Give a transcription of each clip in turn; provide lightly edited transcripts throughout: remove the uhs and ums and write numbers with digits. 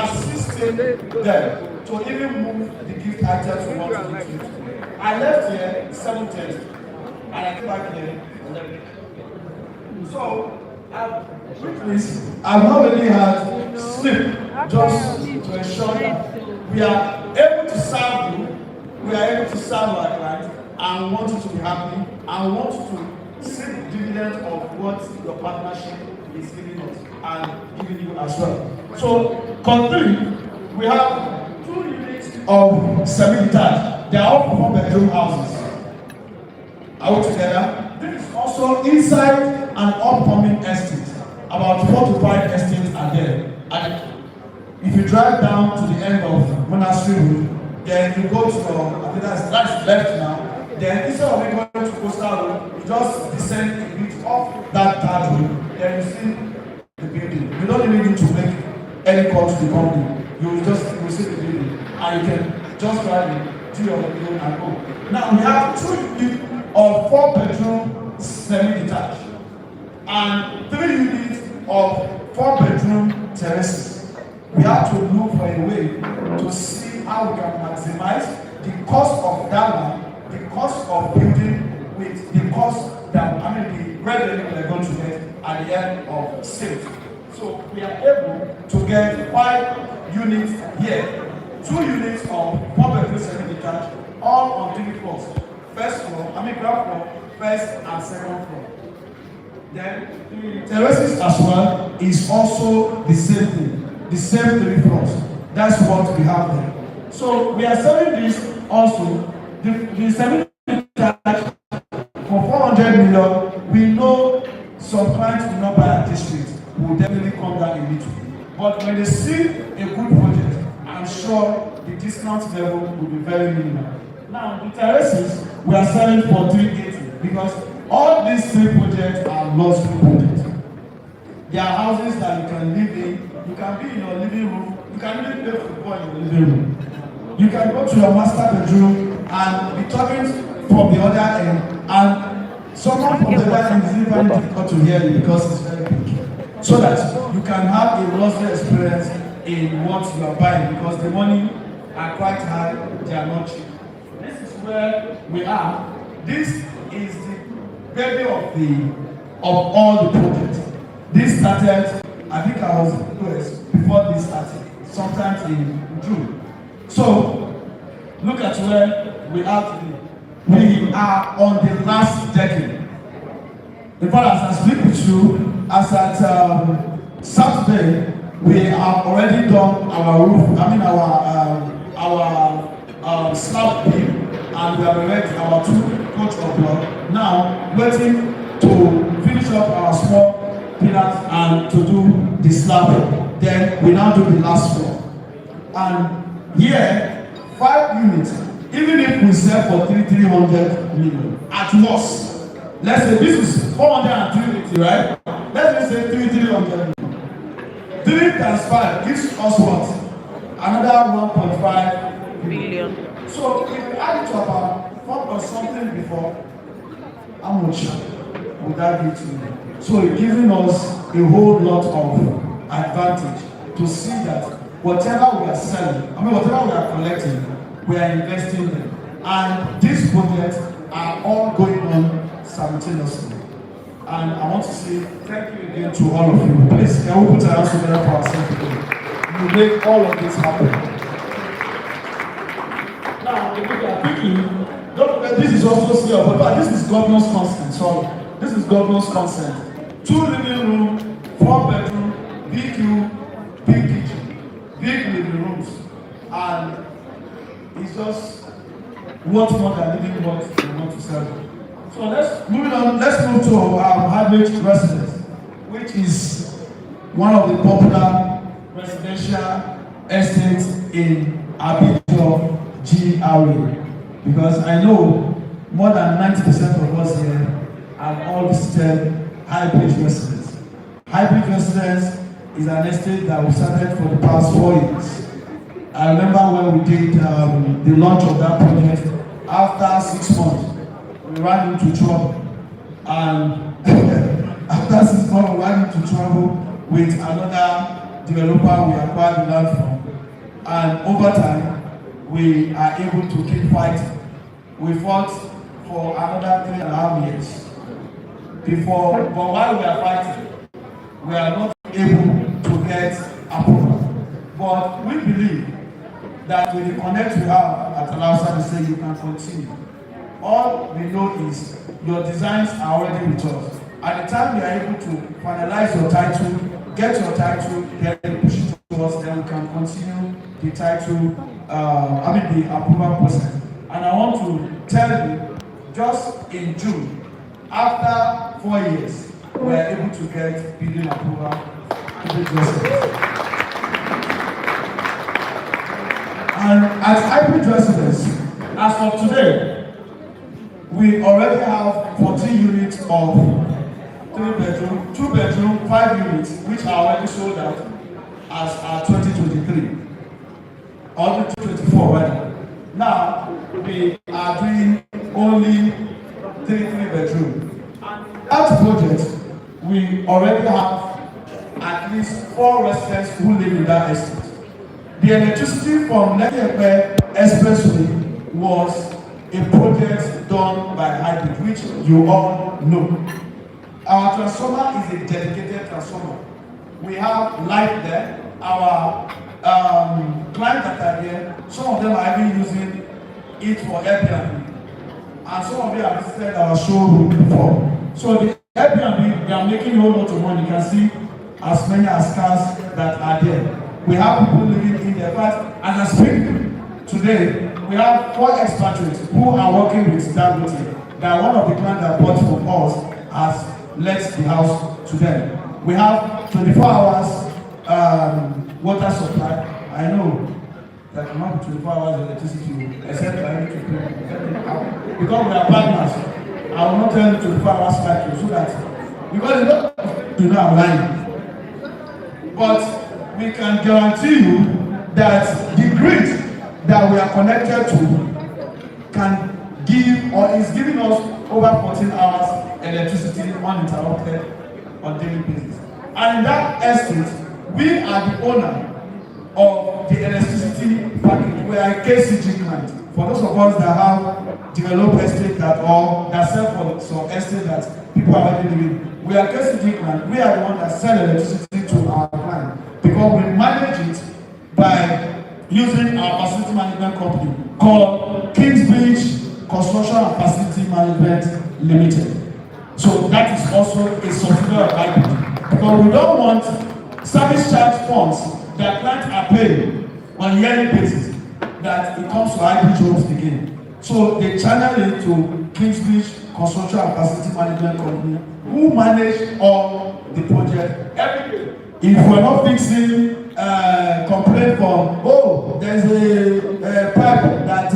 assisting them to even move the gift items we want to give to. I left here 7:30 and I came back here 11. So I've not really had sleep just to ensure that we are able to serve you, we are able to serve our clients, and want you to be happy, and want you to see the dividend of what your partnership is giving us and giving you as well. So, currently, we have 2 units of semi-detached. They are all 4-bedroom houses. Are we together? This is also inside an upcoming estate. About 4 to 5 estates are there. And if you drive down to the end of Monastery Road, then you go to I think that's left now. Then instead of going to Coastal Road, you just descend a bit off that third road. Then you see the building. You don't even need to make any call to the company. You see the building, and you can just drive it, do your video and go. Now we have 2 units of 4-bedroom semi-detached and 3 units of 4-bedroom terraces. We have to look for a way to see how we can maximize the cost of that one, the cost of building with the cost that the revenue we're going to get at the end of sales. So we are able to get 5 units here, 2 units of 4-bedroom semi-detached, all on 3 floors. Ground floor, first and second floor. Then the terraces as well is also the same thing, the same 3 floors. That's what we have there. So we are selling this also, the semi-detached for 400 million. We know some clients will not buy at this rate, will definitely come down a little. But when they see a good project, I'm sure the discount level will be very minimal. Now the terraces we are selling for 380 because all these 3 projects are luxury projects. They are houses that you can live in. You can be in your living room. You can even play football in your living room. You can go to your master bedroom and be talking from the other end, and someone from the other end is even difficult to hear you because it's very big. So that you can have a luxury experience in what you are buying, because the money are quite high, they are not cheap. This is where we are. This is the baby of all the projects. This started, I think I was in the US before this started, sometimes in June. So look at where we are today. We are on the last decade. In fact, as I speak with you, as at Saturday, we have already done our roof, our slab beam, and we have erected our 2 coach of block. Now, waiting to finish up our small pillars and to do the slab. Then we now do the last floor. And here, 5 units, even if we sell for 300 million, at most, let's say this is 480, right? Let's say 300 million. 3 times 5 gives us what? Another 1.5 billion. So if we add it to about 4 or something before, how much would that be to you? So it's giving us a whole lot of advantage to see that whatever we are selling, whatever we are collecting, we are investing in. And these projects are all going on simultaneously. And I want to say thank you again to all of you. Please, can we put our hands together for ourselves today? You make all of this happen. Now, if we are picking, don't forget this is also still, but this is governor's consent. Sorry, this is governor's consent. 2 living room, 4 bedroom, BQ, big kitchen, big living rooms, and it's just what more than living what we want to sell. So let's move to Highbridge residence, which is one of the popular residential estates in Abidjan GRA. Because I know more than 90% of us here have all visited Highbridge residence. Highbridge residence is an estate that we started for the past 4 years. I remember when we did the launch of that project. After 6 months, we ran into trouble, and after 6 months we ran into trouble with another developer we acquired the land from. and over time, we are able to keep fighting. We fought for another 3.5 years before, but while we are fighting, we are not able to get approval. But we believe that with the connect we have at Alausa, we say you can continue. All we know is your designs are already with us. At the time you are able to finalize your title, get your title, then push it to us, then we can continue the title, the approval process. And I want to tell you, just in June, after 4 years, we are able to get building approval to the residence. And as Highbridge residents, as of today, we already have 14 units of 3-bedroom, 2-bedroom, 5 units, which are already sold out as our 2023, or 2024 rather. Now, we are doing only 3-bedroom. That project, we already have at least 4 residents who live in that estate. The electricity from Lekki Expressway was a project done by Highbridge, which you all know. Our transformer is a dedicated transformer. We have light there. Our clients that are there, some of them are even using it for Airbnb. And some of you have visited our showroom before. So the Airbnb, they are making a whole lot of money. You can see as many as cars that are there. We have people living in there. But as I speak today, we have 4 expatriates who are working with Dangote. That one of the clients that bought from us has let the house to them. We have 24 hours water supply. I know that cannot be 24 hours electricity, except I need to pay. Because we are partners, I will not tell you 24 hours cycle so that, because you know I'm lying. But we can guarantee you that the grid that we are connected to can give or is giving us over 14 hours electricity uninterrupted on daily basis. And in that estate, we are the owner of the electricity package. We are a KCG client. For those of us that have developed estate that or that sell for some estate that people are already living, we are KCG client. We are the one that sell electricity to our client because we manage it by using our facility management company called Highbridge Construction and Facility Management Limited. So that is also a subsidiary of Highbridge, because we don't want service charge funds that clients are paying on a yearly basis that it comes to Highbridge Homes again. So they channel it to Highbridge Construction and Facility Management Company, who manage all the project every day. If we're not fixing complaint from, oh, there's a pipe that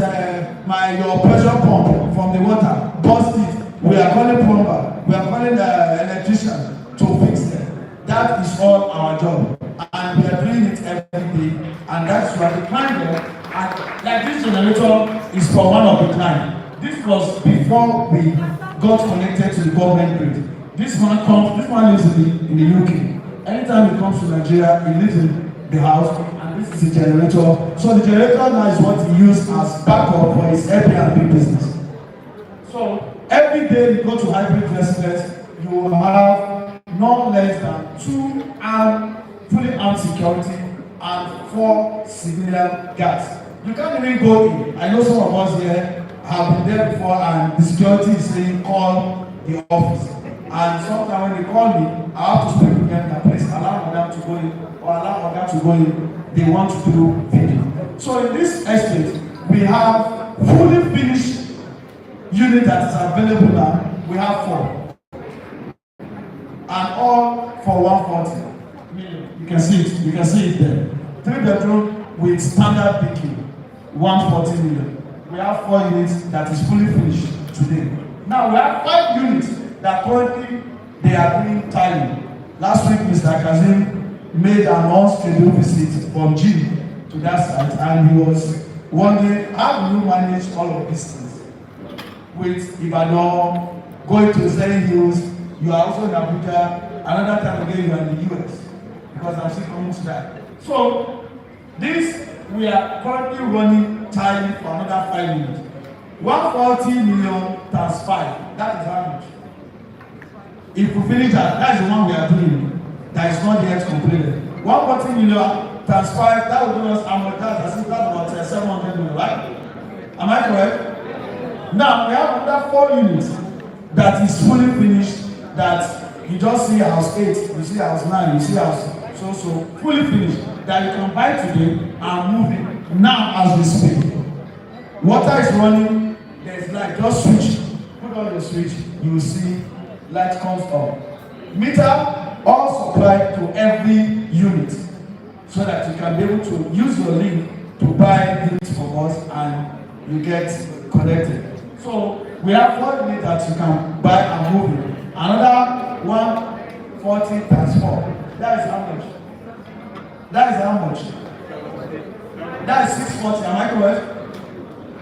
your pressure pump from the water busted. We are calling plumber, we are calling the electrician to fix it. That is all our job, and we are doing it every day, and that's why the client there, and like this generator is for one of the clients. This was before we got connected to the government grid. This one lives in the UK. Anytime he comes to Nigeria, he lives in the house, and this is a generator. So the generator now is what he uses as backup for his Airbnb business. So every day you go to Highbridge residence, you will have no less than 2 fully armed security and 4 civilian guards. You can't even go in. I know some of us here have been there before, and the security is saying call the office. And sometimes when they call me, I have to speak with them that please allow them to go in or allow them to go in. They want to do video. So in this estate, we have fully finished unit that is available now. We have 4. And all for 140 million. You can see it. You can see it there. 3-bedroom with standard picking, 140 million. We have 4 units that is fully finished today. Now we have 5 units that currently they are doing tiling. Last week, Mr. Kazim made an on-schedule visit from G to that site, and he was wondering how do you manage all of these things with Ibadan, going to Zen Hills. You are also in Abuja. Another time again, you are in the US, because I'm still coming to that. So this we are currently running tile for another 5 units. 140 million times 5, that is how much? If we finish that, that is the one we are doing. That is not yet completed. 140 million times 5, that will give us how much? That's about 700 million, right? Am I correct? Now, we have another 4 units that is fully finished, that you just see house 8, you see house 9, you see house so fully finished, that you can buy today and move it now as we speak. Water is running, there is light, just switch, put on the switch, you will see light comes on. Meter all supplied to every unit so that you can be able to use your link to buy units from us and you get connected. So we have 4 units that you can buy and move it. Another 140 times 4. That is how much? That is how much? That is 640. Am I correct?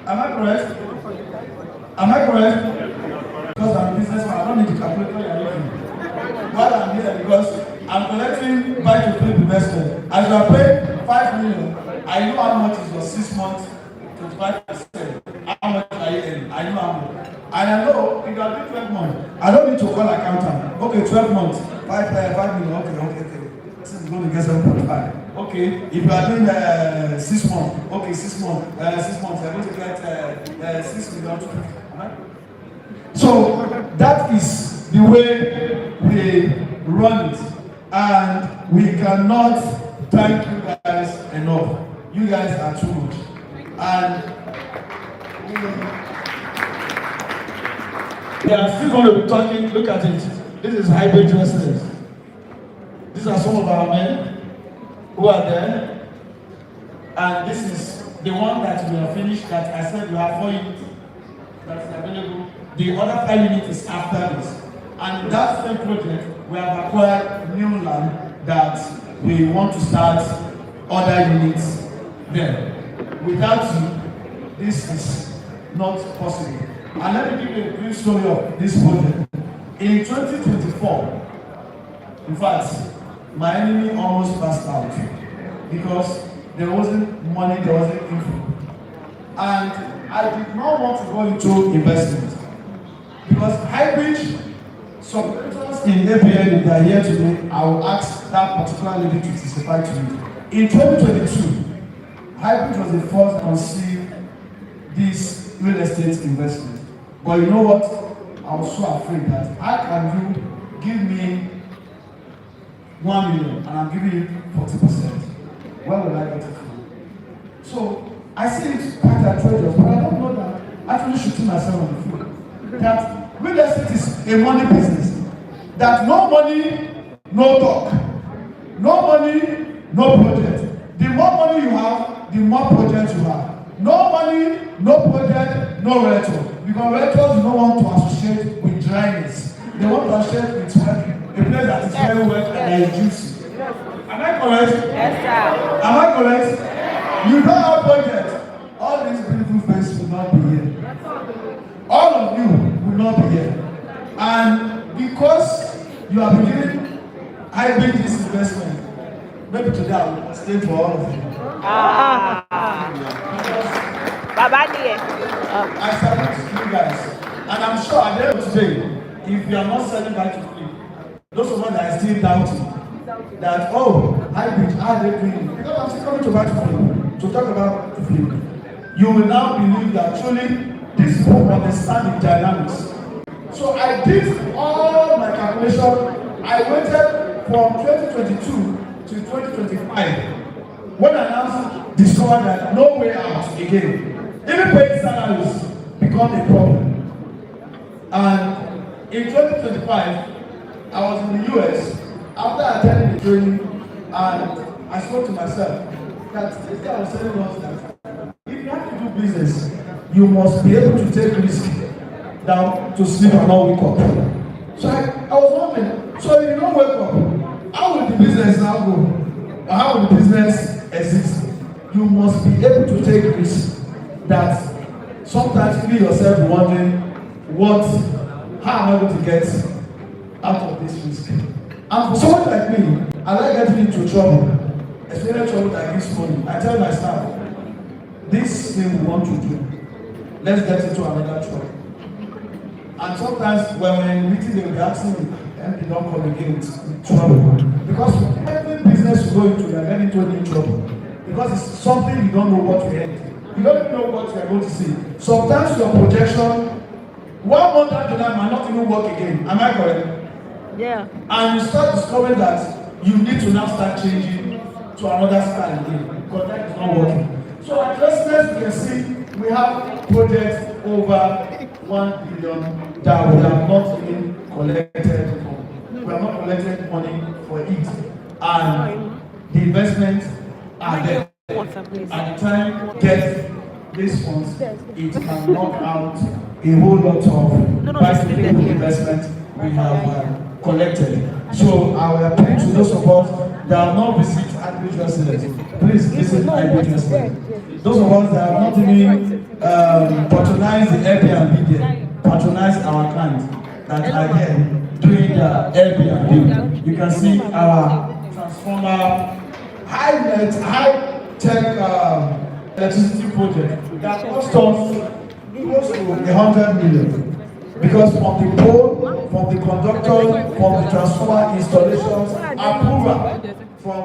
Am I correct? Am I correct? Because I'm a businessman, I don't need to calculate what you're looking. While I'm here, because I'm collecting buy to flip investment. As you are paying 5 million, I know how much is your 6 months, 25%. How much are you earning? I know how much. And I know if you are doing 12 months, I don't need to call accountant. Okay, 12 months, 5 million, okay. This is going to get 7.5. Okay, if you are doing 6 months, okay, 6 months, 6 months, you're going to get 6 million. Right? So that is the way we run it, and we cannot thank you guys enough. You guys are too much, and we are still going to be talking. Look at it. This is Highbridge residents. These are some of our men who are there, and this is the one that we have finished. That I said we have 4 units that is available. The other 5 units is after this, and that same project we have acquired new land that we want to start other units there. Without you, this is not possible. And let me give you a brief story of this project. In 2024, in fact, my enemy almost passed out because there wasn't money, there wasn't info. And I did not want to go into investment because Highbridge, some persons in APL, if they are here today, I will ask that particular lady to testify to me. In 2022, Highbridge was the first to conceive this real estate investment. But you know what? I was so afraid that how can you give me 1 million and I'm giving you 40%? Where will I get it from? So I see it quite outrageous, but I don't know that I'm actually shooting myself on the foot. That real estate is a money business. That no money, no talk. No money, no project. The more money you have, the more projects you have. No money, no project, no rental. Because rentals do not want to associate with dryness. They want to associate with a place that is very wet and that is juicy. Am I correct? Yes, sir. Am I correct? You don't have budget. All these beautiful faces will not be here. All of you will not be here. And because you are beginning, I make this investment. Maybe today I will stay for all of you. I salute you guys. And I'm sure at the end of today, if you are not selling back to flip, those of us that are still doubting that, oh, Highbridge, how they doing it? Because I'm still coming to back to flip, to talk about the flip. You will now believe that truly these people understand the dynamics. So I did all my calculation. I waited from 2022 to 2025. When I now discovered that no way out again. Even paying salaries become a problem. And in 2025, I was in the US after attending the training, and I spoke to myself that this guy was telling us that if you have to do business, you must be able to take risk down to sleep and not wake up. So I was wondering, so if you don't wake up, how will the business now go? Or how will the business exist? You must be able to take risks that sometimes you yourself wondering how am I going to get out of this risk? And for someone like me, I like getting into trouble. especially trouble that gives money. I tell my staff, this thing we want to do, let's get into another trouble. And sometimes when we're in meeting, they will be asking me, and they don't come again with trouble. Because every business you go into, you're getting into any trouble. Because it's something you don't know what to get. You don't even know what you're going to see. Sometimes your projection, 1 month after that might not even work again. Am I correct? Yeah. And you start discovering that you need to now start changing to another style again because that is not working. So at Residence, you can see we have projects over 1 billion that we have not even collected for. We have not collected money for it. And the investments are there. At the time get these funds, it can knock out a whole lot of bicycle investment we have collected. So I will appeal to those of us that have not visited Highbridge residents. Please visit Highbridge residents. Those of us that have not even patronized the Airbnb there, patronize our clients that are here doing the Airbnb. You can see our transformer, high-tech electricity project that cost us close to 100 million. Because from the pole, from the conductor, from the transformer installations, approval from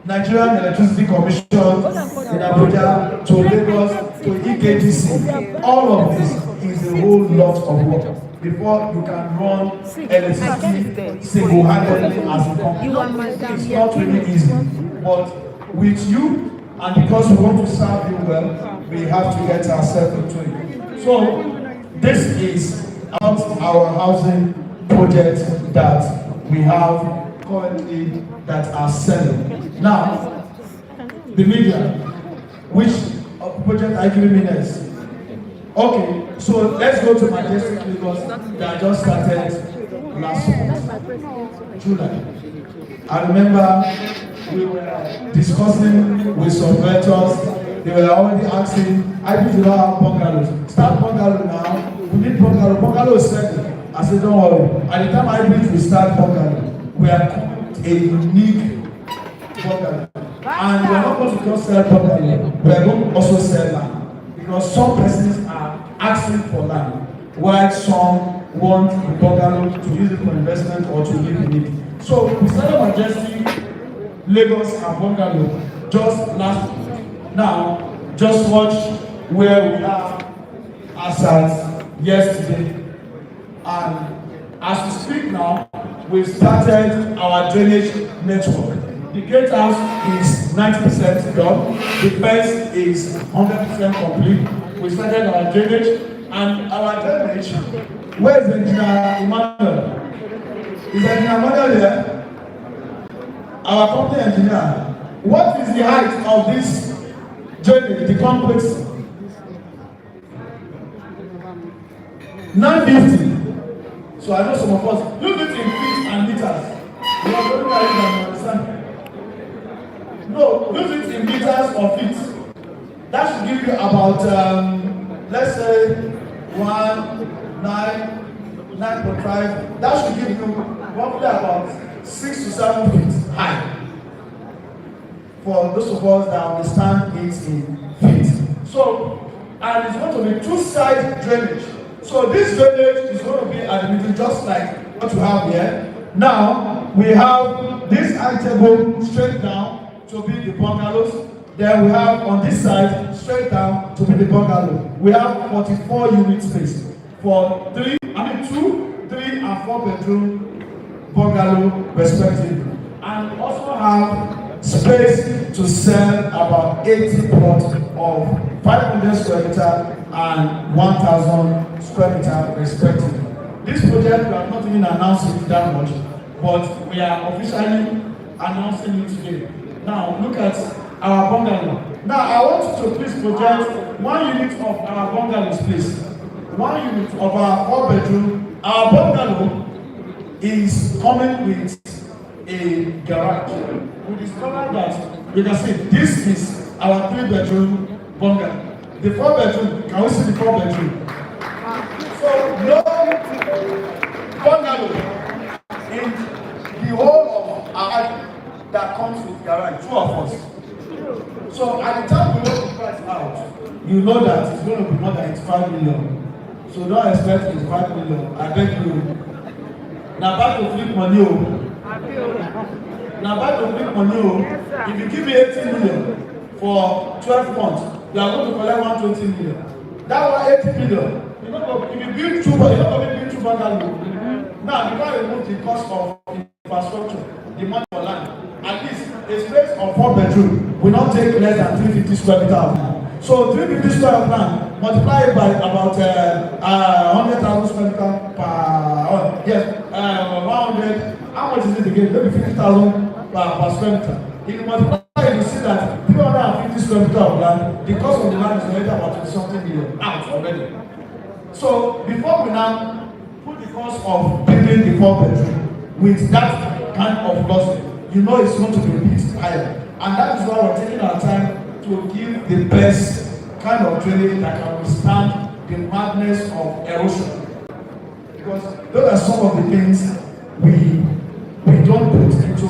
Nigerian Electricity Commission in Abuja to Lagos to EKGC, all of this is a whole lot of work before you can run electricity single-handedly as a company. It's not really easy, but with you, and because we want to serve you well, we have to get ourselves into it. So this is our housing projects that we have currently that are selling. Now, the media, which project are giving me next? Okay, so let's go to Majestic Lagos that just started last month, July. I remember we were discussing with some vendors. They were already asking, I need to know how bungalows. Start bungalow now. We need bungalow. Bungalow is second. I said, don't worry. At the time I need to start bungalow, we are a unique bungalow. And we are not going to just sell bungalow. We are going to also sell land. Because some persons are asking for land, while some want the bungalow to use it for investment or to live in it. So we started Majestic Lagos and bungalow just last week. Now, just watch where we are as at yesterday. And as we speak now, we've started our drainage network. The gatehouse is 90% done. The fence is 100% complete. We started our drainage, and our drainage. Where is Engineer Emmanuel? Is Engineer Emmanuel here? Our company engineer. What is the height of this drainage, the complex? 950. So I know some of us use it in feet and meters. You are very right and understand. No, use it in meters or feet. That should give you about, let's say, 9.5. That should give you roughly about 6 to 7 feet high. For those of us that understand it in feet. So, and it's going to be two-side drainage. So this drainage is going to be at the middle, just like what you have here. Now, we have this high table straight down to be the bungalows. Then we have on this side, straight down to be the bungalow. We have 44 unit space for 2, 3 and 4 bedroom bungalow respectively. And we also have space to sell about 80 plots of 500 square meter and 1,000 square meter respectively. This project we have not even announced it that much, but we are officially announcing it today. Now look at our bungalow. Now I want you to please project 1 unit of our bungalows, please. 1 unit of our 4 bedroom. Our bungalow is coming with a garage. We discovered that, you can see, this is our 3 bedroom bungalow. The 4 bedroom, can we see the 4 bedroom? So no bungalow in the whole of our that comes with garage, 2 of us. So at the time we work the price out, you know that it's going to be more than 85 million. So don't expect 85 million. I beg you. Now back to flip money. Now back to flip money. If you give me 80 million for 12 months, you are going to collect 120 million. That was 80 million. You know, if you build 2, you're not going to build 2 bungalows. Now you can't remove the cost of infrastructure, the money for land. At least a space of 4 bedroom will not take less than 350 square meters of land. So 350 square of land, multiply it by about 100,000 square meters per 100. How much is it again? Maybe 50,000 per square meter. If you multiply it, you see that 350 square meters of land, the cost of the land is already about 20 something million out already. So before we now put the cost of building the 4 bedroom with that kind of loss, you know it's going to be a bit higher. And that is why we're taking our time to give the best kind of drainage that can withstand the madness of erosion. Because those are some of the things we don't put into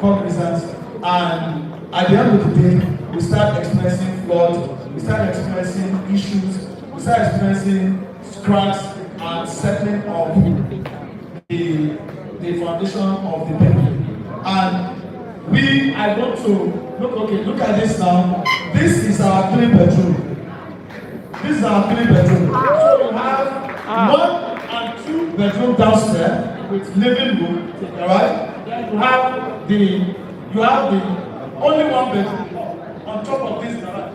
cognizance, and at the end of the day, we start experiencing flood, we start experiencing issues, we start experiencing cracks and settling of the foundation of the building. And we are going to look at this now. This is our 3 bedroom. This is our 3 bedroom. So you have 1 and 2 bedroom downstairs with living room, right? Then you have the only 1 bedroom on top of this garage.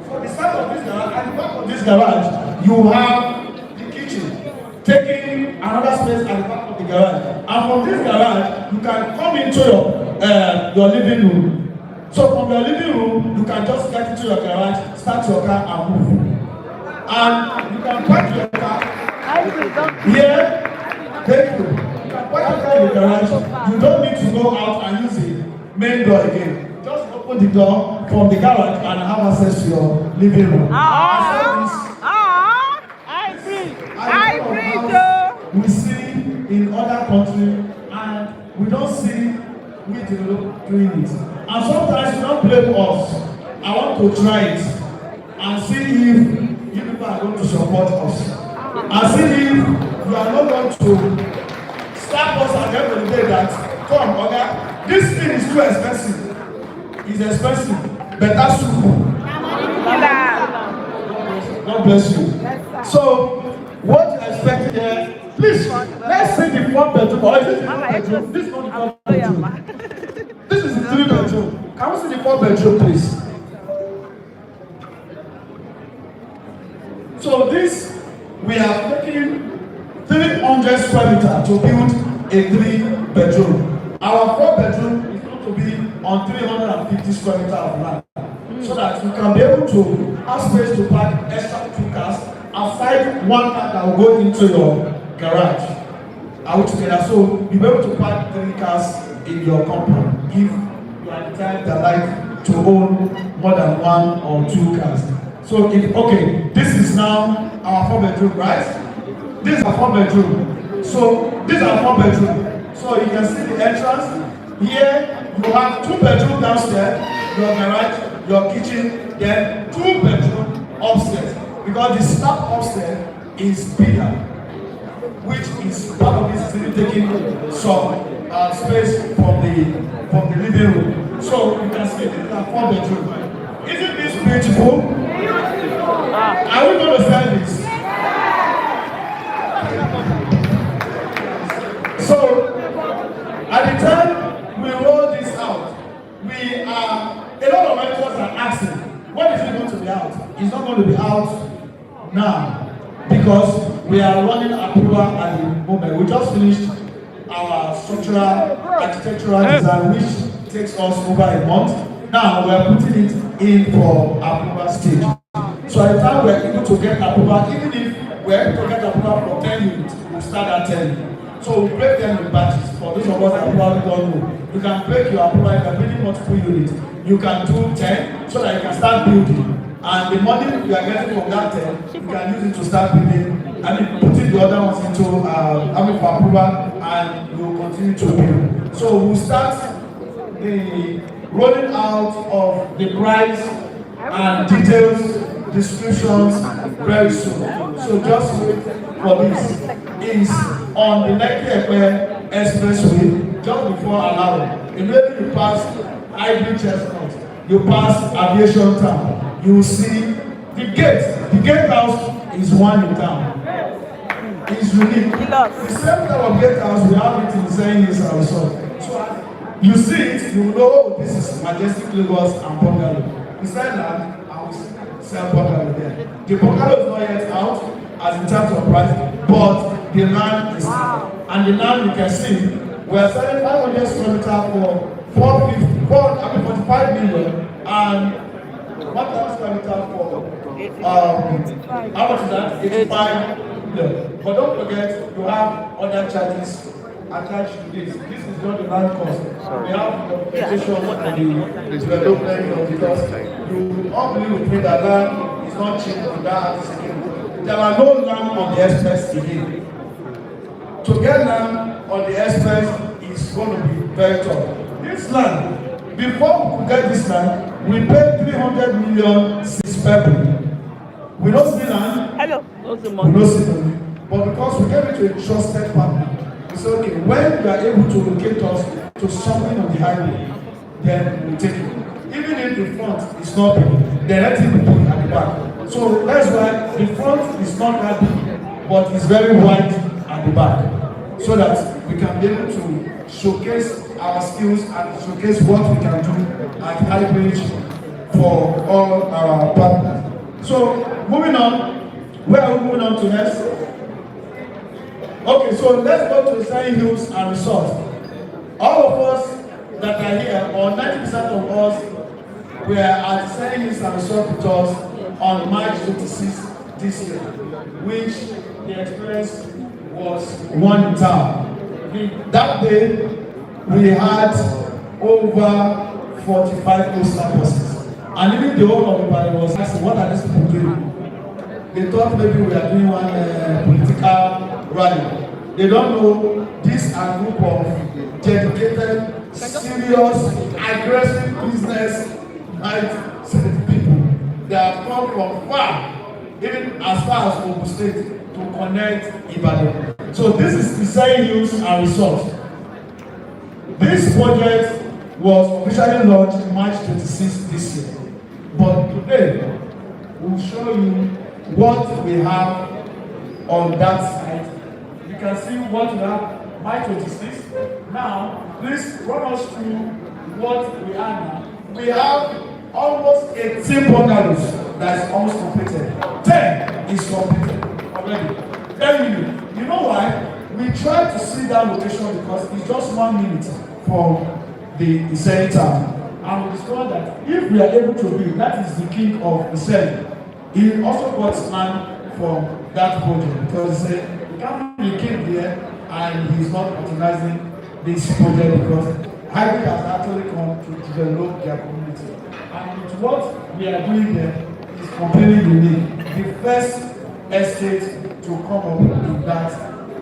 So the side of this garage and the back of this garage, you have the kitchen taking another space at the back of the garage. And from this garage, you can come into your living room. So from your living room, you can just get into your garage, start your car and move. And you can park your car here. Thank you. You can park your car in the garage. You don't need to go out and use the main door again. Just open the door from the garage and have access to your living room. We see in other countries, and we don't see we doing it. And sometimes you don't blame us. I want to try it and see if you people are going to support us. And see if you are not going to stop us at the end of the day that, come, okay, this thing is too expensive. It's expensive. Better soup. God bless you. So, what you expect here, please, let's see the 4 bedroom. Or is this the 4 bedroom? This is not the 4 bedroom. This is the 3 bedroom. Can we see the 4 bedroom, please? So this, we are taking 300 square meters to build a 3 bedroom. Our 4 bedroom is going to be on 350 square meters of land. So that you can be able to have space to park extra 2 cars outside 1 car that will go into your garage. Are we together? So you'll be able to park 3 cars in your compound if you are the type that like to own more than 1 or 2 cars. So this is now our 4 bedroom, right? This is our 4 bedroom. So this is our 4 bedroom. So you can see the entrance. Here you have 2 bedroom downstairs, your garage, your kitchen, then 2 bedroom upstairs. Because the slab upstairs is bigger, which is part of this is taking some space from the living room. So you can see this is a 4 bedroom. Isn't this beautiful? Are we going to sell this? So at the time we roll this out, a lot of mentors are asking, when is it going to be out? It's not going to be out now because we are running approval at the moment. We just finished our structural architectural design, which takes us over a month. Now we are putting it in for approval stage. So at the time we are able to get approval, even if we are able to get approval for 10 units, we'll start at 10. So we break them in batches. For those of us that probably don't know, you can break your approval, you can build multiple units. You can do 10 so that you can start building. And the money you are getting from that 10, you can use it to start building. Putting the other ones into for approval, and you will continue to build. So we'll start the rolling out of the price and details, descriptions very soon. So just wait for this. Is on the Lekki Expressway just before Alaro. Immediately you pass Highbridge Homes, you pass Aviation Town, you will see the gate. The gate house is one in town. It's unique. The same type of gate house we have it in St. Hills and Resort. So you see it, you will know, oh, this is Majestic Lagos and Bungalow. Beside that, I will sell Bungalow there. The Bungalow is not yet out as in terms of price, but the land is out. And the land you can see, we are selling 500 square meter for 45 million, and 1,000 square meter for how much is that? 85 million. But don't forget, you have other charges attached to this. This is not the land cost. We have the application and the development, because you all believe with me that land is not cheap without this. There are no land on the express again. To get land on the express is going to be very tough. This land, before we could get this land, we paid 300 million since February. We don't see land. Hello. We don't see money. But because we gave it to a trusted partner, we said, okay, when you are able to locate us to something on the highway, then we take it. Even if the front is not big, then let it be put at the back. So that's why the front is not that big, but it's very wide at the back, so that we can be able to showcase our skills and showcase what we can do at Highbridge for all our partners. So moving on, where are we moving on to next? Okay, so let's go to St. Hills and Resort. All of us that are here, or 90% of us, were at St. Hills and Resort with us on March 26th this year, which the experience was one in town. That day, we had over 45 postal buses. And even the whole of the party was asking, what are these people doing? They thought maybe we are doing one political rally. They don't know this are a group of dedicated, serious, aggressive business-minded people that have come from far, even as far as Ogun State, to connect Ibadan. So this is the St. Hills and Resort. This project was officially launched March 26th this year. But today, we'll show you what we have on that side. You can see what we have March 26th. Now, please run us through what we are now. We have almost 18 bungalows that is almost completed. 10 is completed already. You know why? We tried to see that location because it's just 1 minute from the center. And we discovered that if we are able to build, that is the king of the cell. He also got land from that project because he said, we can't be king here and he's not patronizing this project because Highbridge has actually come to develop their community. And with what we are doing there is completely unique. The first estate to come up in that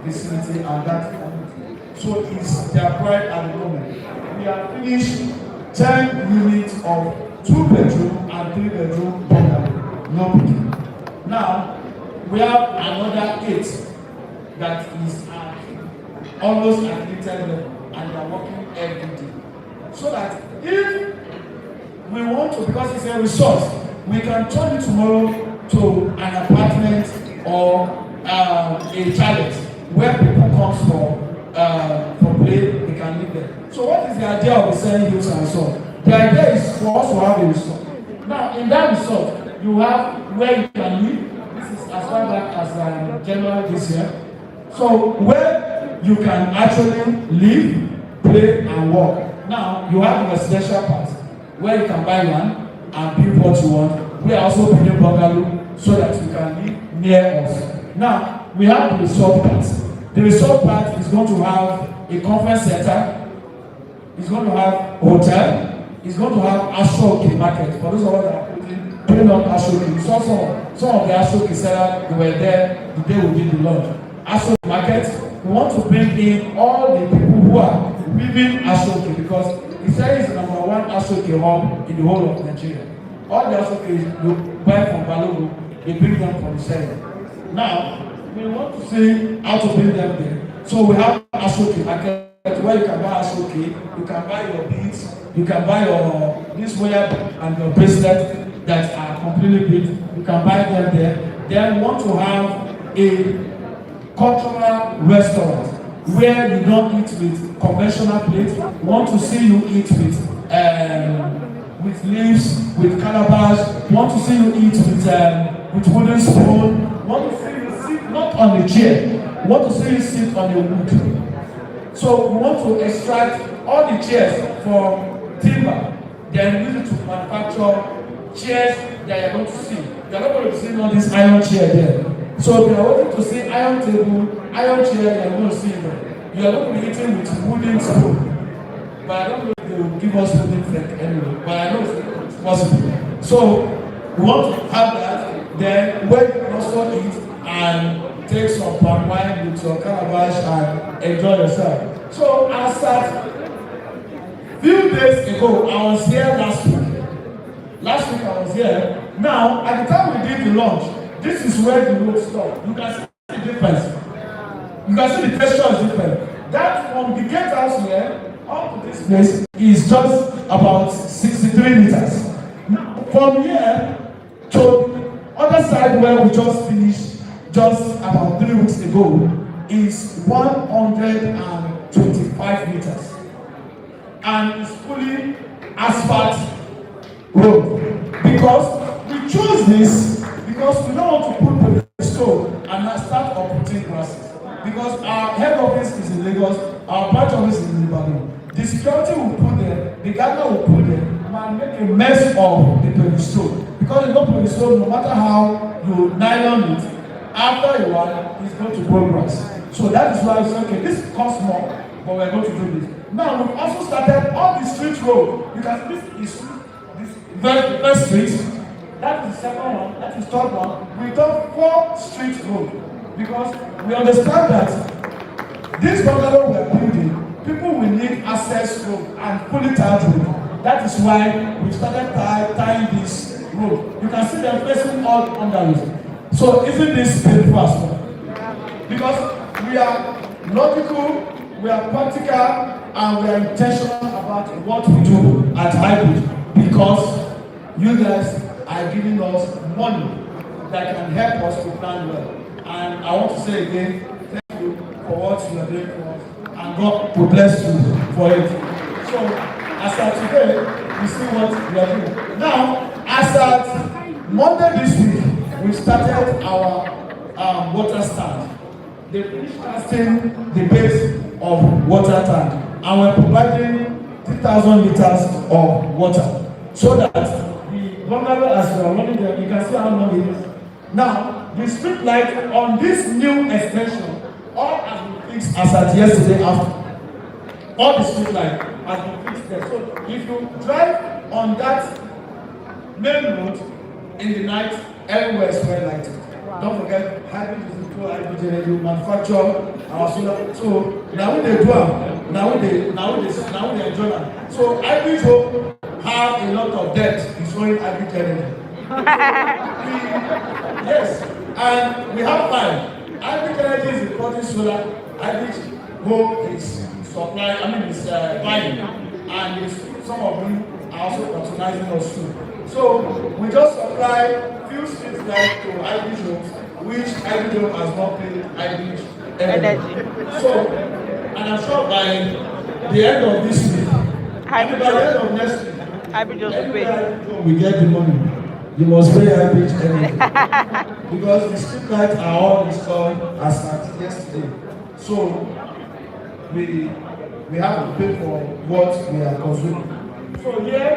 vicinity and that community. So it's their pride at the moment. We have finished 10 units of 2-bedroom and 3-bedroom bungalow. No biggie. Now, we have another 8 that is almost at limited level and they are working every day. So that if we want to, because it's a resource, we can turn it tomorrow to an apartment or a chalet where people come for play, they can live there. So what is the idea of the St. Hills and Resort? The idea is for us to have a resort. Now, in that resort, you have where you can live. This is as far back as January this year. So where you can actually live, play, and work. Now, you have the residential part where you can buy land and build what you want. We are also building bungalow so that you can live near us. Now, we have the resort part. The resort part is going to have a conference center. It's going to have a hotel. It's going to have Ashoke market. For those of us that are putting on Ashoke, we saw some of the Ashoke sellers, they were there the day we did the launch. Ashoke market, we want to bring in all the people who are living Ashoke because He said it's the number one Asoke hub in the whole of Nigeria. All the Asokes you buy from Balogu, they bring them from the center. Now, we want to see how to bring them there. So we have Asoke market where you can buy Asoke, you can buy your beads, you can buy your this wire and your bracelet that are completely built. You can buy them there. Then we want to have a cultural restaurant where you don't eat with conventional plates. We want to see you eat with leaves, with calabash. We want to see you eat with wooden spoon. We want to see you sit not on the chair. We want to see you sit on the wood. So we want to extract all the chairs from timber, then use it to manufacture chairs that you're going to see. You're not going to see all this iron chair there. So if you're wanting to see iron table, iron chair, you're going to see them. You are going to be eating with wooden spoon. But I don't know if they will give us wooden fork anyway. But I know it's possible. So we want to have that. Then where you can also eat and take some palm wine with your calabash and enjoy yourself. So I start. Few days ago, I was here last week. Last week I was here. Now, at the time we did the launch, this is where the road stopped. You can see the difference. You can see the texture is different. That from the gate house here up to this place is just about 63 meters. Now, from here to the other side where we just finished just about 3 weeks ago is 125 meters. And it's fully asphalt road. Because we chose this because we don't want to put the stone and start uprooting grasses. Because our head office is in Lagos, our branch office is in Ibadan. The security will put there, the gardener will put there, and make a mess of the pedestal. Because you don't put the stone, no matter how you nylon it, after a while, it's going to grow grass. So that is why I said, okay, this costs more, but we're going to do this. Now, we've also started on the street road. You can see this first street. That is the second one. That is the third one. We've done 4 street road because we understand that this bungalow we are building, people will need access road and fully tiled road. That is why we started tying this road. You can see them facing all bungalows. So isn't this painful as well? Because we are logical, we are practical, and we are intentional about what we do at Highbridge because you guys are giving us money that can help us to plan well. And I want to say again, thank you for what you are doing for us, and God will bless you for it. So, as of today, we see what we are doing. Now, as of Monday this week, we started our water stand. They finished casting the base of water tank. And we're providing 3,000 liters of water so that the bungalow, as we are running there, you can see how long it is. Now, the street light on this new extension, all has been fixed as at yesterday after. All the street light has been fixed there. So if you drive on that main road in the night, everywhere is well lighted. Wow. Don't forget, Highbridge is into Highbridge energy, manufacture our solar. So now we they do them, now we enjoy them. So Highbridge Home have a lot of debt in showing Highbridge energy. Yes, and we have 5. Highbridge energy is importing solar. Highbridge Home is supplying, is buying, and some of you are also patronizing us too. So we just supply few street lights to Highbridge Homes, which Highbridge Home has not paid Highbridge energy. So, and I'm sure by the end of this week, by the end of next week, Highbridge will pay. We get the money. You must pay Highbridge energy because the street lights are all installed as at yesterday. So we have to pay for what we are consuming. So here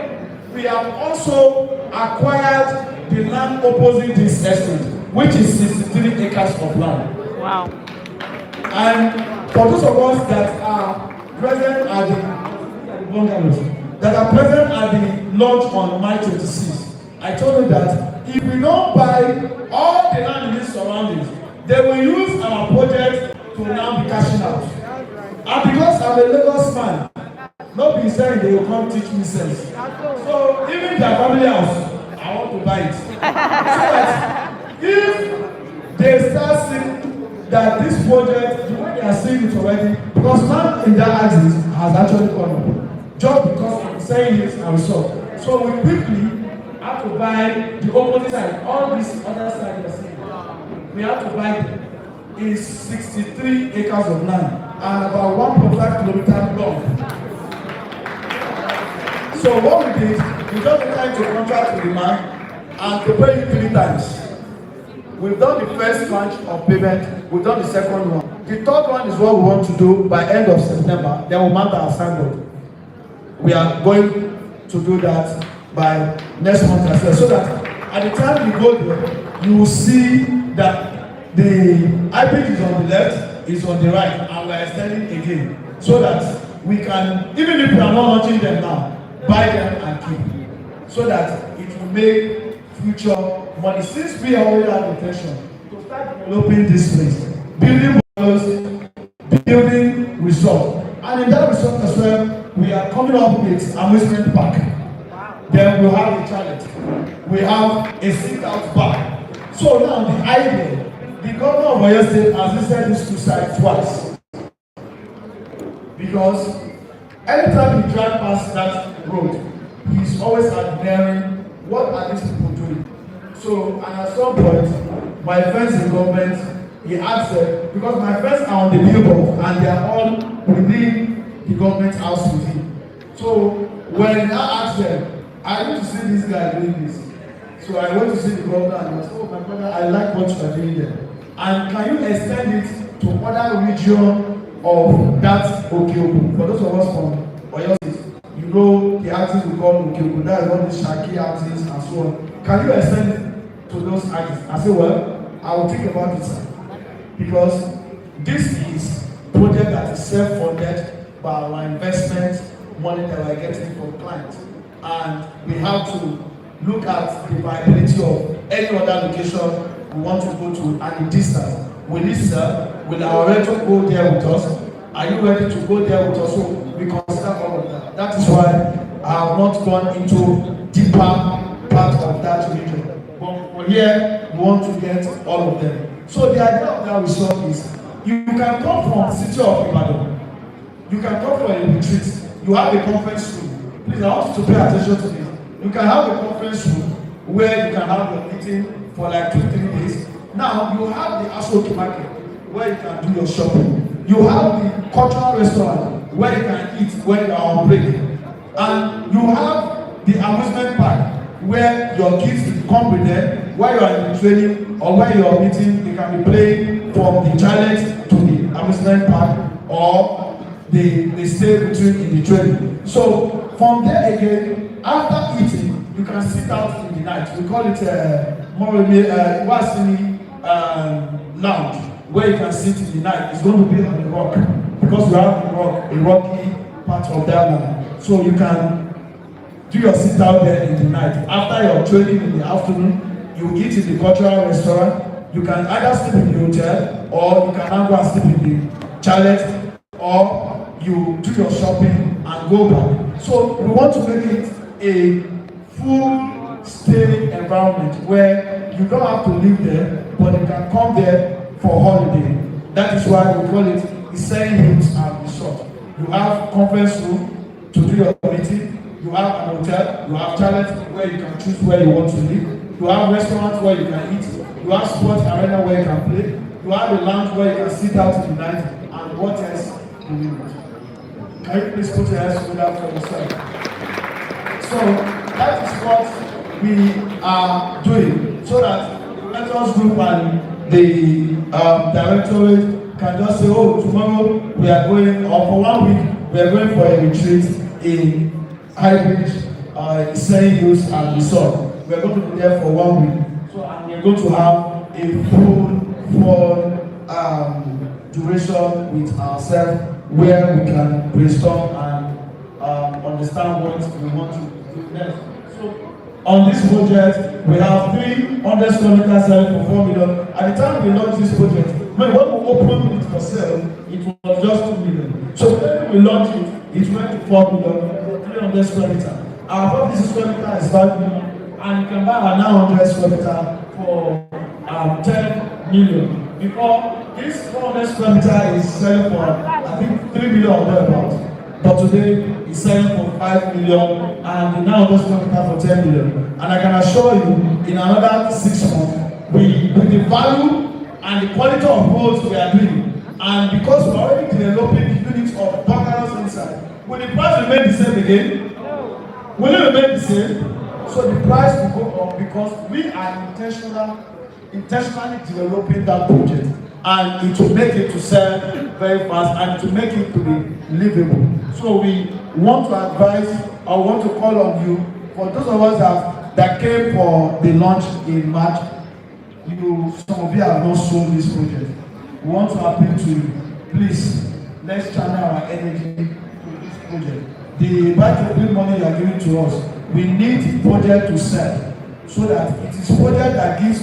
we have also acquired the land opposite this estate, which is 63 acres of land. Wow. And for those of us that are present at the bungalows, that are present at the launch on May 26, I told you that if we don't buy all the land in these surroundings, they will use our project to now be cashing out. And because I'm a Lagos man, Not be saying they will come teach me sense. So even their family house, I want to buy it. So that if they start seeing that this project, the way they are seeing it already, because man in that axis has actually come up, just because I'm saying it and result. So we quickly have to buy the opposite side, all this other side you're seeing. We have to buy is 63 acres of land and about 1.5 kilometers long. So what we did, we just tried to contract with the man and to pay him 3 times. We've done the first tranche of payment, we've done the second one. The third one is what we want to do by end of September, then we'll mount our signboard. We are going to do that by next month as well, so that at the time you go there, you will see that the Highbridge is on the left, is on the right, and we are extending again, so that we can, even if we are not launching them now, buy them and keep, so that it will make future money. Since we already have intention to start developing this place, building models, building resort, and in that resort as well, we are coming up with amusement park. Then we have a challenge. We have a sit-out bar. So now the idea, the governor of Oyo State has visited these 2 sites twice. Because anytime he drives past that road, he's always admiring what are these people doing. So, and at some point, my friends in government, he asked them, because my friends are on the billboard and they are all within the government house with him. So when I asked them, I need to see this guy doing this. So I went to see the governor and I said, oh my brother, I like what you are doing there. And can you extend it to other region of that Okeoku? For those of us from Oyo State, you know the artists we call Okeoku, that is all the Shaki artists and so on. Can you extend it to those artists? I said, well, I will think about it, sir. Because this is a project that is self-funded by our investment money that we are getting from clients. And we have to look at the viability of any other location we want to go to and the distance. Will this will our rental go there with us? Are you ready to go there with us? So we consider all of that. That is why I have not gone into deeper part of that region. But for here, we want to get all of them. So the idea of that resort is you can come from the city of Ibadan. You can come from a retreat. You have a conference room. Please, I want you to pay attention to this. You can have a conference room where you can have your meeting for like 2-3 days. Now, you have the Asoke market where you can do your shopping. You have the cultural restaurant where you can eat when you are on break. And you have the amusement park where your kids come with them while you are in training or while you are meeting. They can be playing from the challenge to the amusement park, or they stay between in the training. So from there again, after eating, you can sit out in the night. We call it Wasini lounge, where you can sit in the night. It's going to be on the rock because we have a rocky part of that land. So you can do your sit out there in the night. After your training in the afternoon, you eat in the cultural restaurant. You can either sleep in the hotel, or you can go and sleep in the chalet, or you do your shopping and go back. So we want to make it a full stay environment where you don't have to live there, but you can come there for holiday. That is why we call it Isai Hills and Resort. You have conference room to do your meeting. You have an hotel. You have chalet where you can choose where you want to live. You have restaurants where you can eat. You have sports arena where you can play. You have a lounge where you can sit out in the night. And what else do you need? Can you please put your hands together for yourself? So that is what we are doing, so that the Mentors Group and the directorate can just say, oh, tomorrow we are going, or for 1 week, we are going for a retreat in Highbridge, Isai Hills and Resort. We are going to be there for 1 week. So, and we are going to have a full duration with ourselves, where we can brainstorm and understand what we want to do next. So on this project, we have 300 square meters selling for 4 million. At the time we launched this project, when we opened it for sale, it was just 2 million. So when we launched it, it went to 4 million, 300 square meter. Our 40 square meter is 5 million, and you can buy a 900 square meter for 10 million. Before, this 400 square meter is selling for, I think, 3 million or thereabouts. But today, it's selling for 5 million, and the 900 square meter for 10 million. And I can assure you, in another 6 months, with the value and the quality of roads we are doing, and because we're already developing units of bungalows inside, will the price remain the same again? No. Will it remain the same? So the price will go up because we are intentionally developing that project, and it will make it to sell very fast and to make it to be livable. So we want to advise, I want to call on you, for those of us that came for the launch in March, some of you have not sold this project. We want to appeal to you. Please, let's channel our energy to this project. The budget money you are giving to us, we need the project to sell, so that it is project that gives